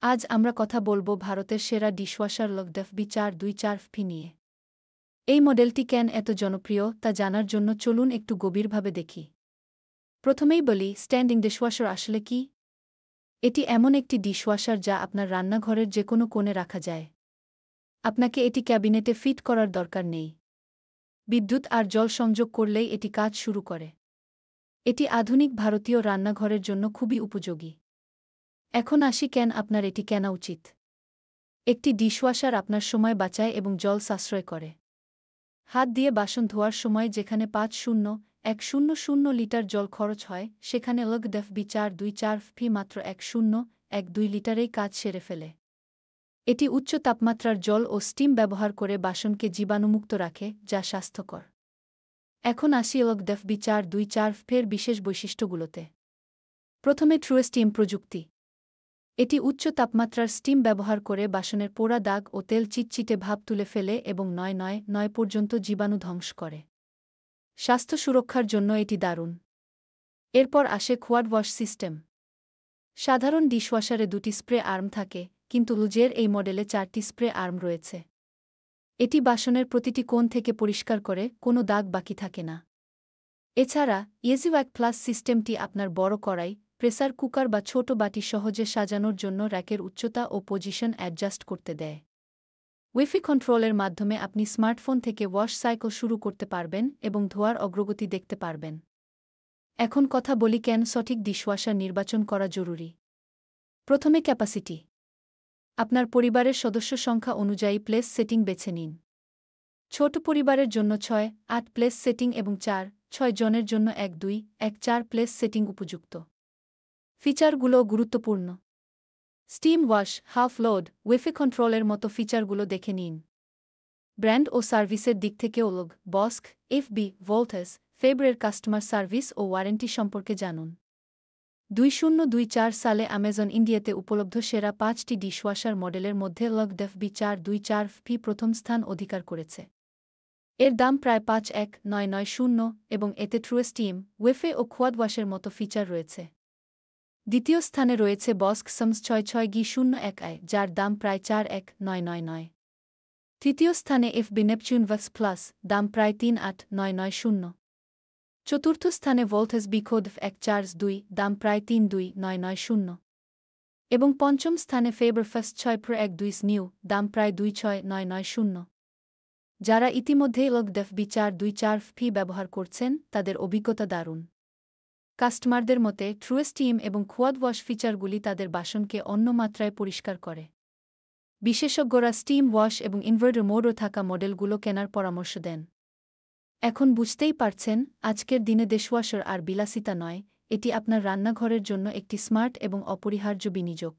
আজ আমরা কথা বলবো ভারতের সেরা ডিশওয়াশার লকডফবি 424 নিয়ে। এই মডেলটি কেন এত জনপ্রিয় তা জানার জন্য চলুন একটু গভীরভাবে দেখি। প্রথমেই বলি, স্ট্যান্ডিং ডিশওয়াশার আসলে কি? এটি এমন একটি ডিশওয়াশার যা আপনার রান্নাঘরের যে কোনো কোণে রাখা যায়। আপনাকে এটি ক্যাবিনেটে ফিট করার দরকার নেই। বিদ্যুৎ আর জল সংযোগ করলেই এটি কাজ শুরু করে। এটি আধুনিক ভারতীয় রান্নাঘরের জন্য খুবই উপযোগী। এখন আসি কেন আপনার এটি কেনা উচিত। একটি ডিশওয়াশার আপনার সময় বাঁচায় এবং জল সাশ্রয় করে। হাত দিয়ে বাসন ধোয়ার সময় যেখানে ৫০,১০০ লিটার জল খরচ হয়, সেখানে লকডফবি 424 মাত্র ১০,১২ লিটারেই কাজ সেরে ফেলে। এটি উচ্চ তাপমাত্রার জল ও স্টিম ব্যবহার করে বাসনকে জীবাণুমুক্ত রাখে, যা স্বাস্থ্যকর। এখন আসি লকডফবি 424 বিশেষ বৈশিষ্ট্যগুলোতে। প্রথমে ট্রুস্টিম প্রযুক্তি। এটি উচ্চ তাপমাত্রার স্টিম ব্যবহার করে বাসনের পোড়া দাগ ও তেল চিটচিটে ভাব তুলে ফেলে এবং ৯৯৯ পর্যন্ত জীবাণু ধ্বংস করে। স্বাস্থ্য সুরক্ষার জন্য এটি দারুণ। এরপর আসে কোয়াড ওয়াশ সিস্টেম। সাধারণ ডিশওয়াশারে ২টি স্প্রে আর্ম থাকে, কিন্তু লুজের এই মডেলে ৪টি স্প্রে আর্ম রয়েছে। এটি বাসনের প্রতিটি কোণ থেকে পরিষ্কার করে, কোনো দাগ বাকি থাকে না। এছাড়া ইজিওয়াক প্লাস সিস্টেমটি আপনার বড় কড়াই, প্রেসার কুকার বা ছোট বাটি সহজে সাজানোর জন্য র্যাকের উচ্চতা ও পজিশন অ্যাডজাস্ট করতে দেয়। ওয়াইফাই কন্ট্রোলের মাধ্যমে আপনি স্মার্টফোন থেকে ওয়াশ সাইকেল শুরু করতে পারবেন এবং ধোয়ার অগ্রগতি দেখতে পারবেন। এখন কথা বলি কেন সঠিক ডিশওয়াশার নির্বাচন করা জরুরি। প্রথমে ক্যাপাসিটি। আপনার পরিবারের সদস্য সংখ্যা অনুযায়ী প্লেস সেটিং বেছে নিন। ছোট পরিবারের জন্য ৬-৮ প্লেস সেটিং এবং ৪-৬ জনের জন্য ১-২-১-৪ প্লেস সেটিং উপযুক্ত। ফিচারগুলো গুরুত্বপূর্ণ। Steam wash, half load, wifi কন্ট্রোলের মতো ফিচারগুলো দেখে নিন। ব্র্যান্ড ও সার্ভিসের দিক থেকে ওলগ, বস্ক, এফবি, ভোল্টাস, ফেব্রের কাস্টমার সার্ভিস ও ওয়ারেন্টি সম্পর্কে জানুন। ২০২৪ সালে অ্যামাজন ইন্ডিয়াতে উপলব্ধ সেরা ৫টি ডিশওয়াশার মডেলের মধ্যে লকডফবি 424 প্রথম স্থান অধিকার করেছে। এর দাম প্রায় ৫১,৯৯০ এবং এতে ট্রুস্টিম, ওয়াইফাই ও কোয়াড ওয়াশের মতো ফিচার রয়েছে। দ্বিতীয় স্থানে রয়েছে বস্ক সামস ৬৬গি01i, যার দাম প্রায় ৪১,৯৯৯। তৃতীয় স্থানে এফবি নেপচুন ওয়াক্স প্লাস, দাম প্রায় ৩৮,৯৯০। চতুর্থ স্থানে ভোল্টাস বিকোড ১৪২, দাম প্রায় ৩২,৯৯০। এবং পঞ্চম স্থানে ফেবারফাস্ট ৬ নিউ, দাম প্রায় ২৬,৯৯০। যারা ইতিমধ্যেই লকডফবি 424 ব্যবহার করছেন, তাদের অভিজ্ঞতা দারুণ। কাস্টমারদের মতে ট্রুস্টিম এবং কোয়াড ওয়াশ ফিচারগুলি তাদের বাসনকে অন্য মাত্রায় পরিষ্কার করে। বিশেষজ্ঞরা স্টিম ওয়াশ এবং ইনভার্টার মোডও থাকা মডেলগুলো কেনার পরামর্শ দেন। এখন বুঝতেই পারছেন, আজকের দিনে ডিশওয়াশার আর বিলাসিতা নয়, এটি আপনার রান্নাঘরের জন্য একটি স্মার্ট এবং অপরিহার্য বিনিয়োগ।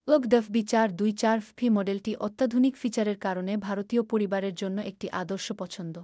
লকডফবি 424 মডেলটি অত্যাধুনিক ফিচারের কারণে ভারতীয় পরিবারের জন্য একটি আদর্শ পছন্দ।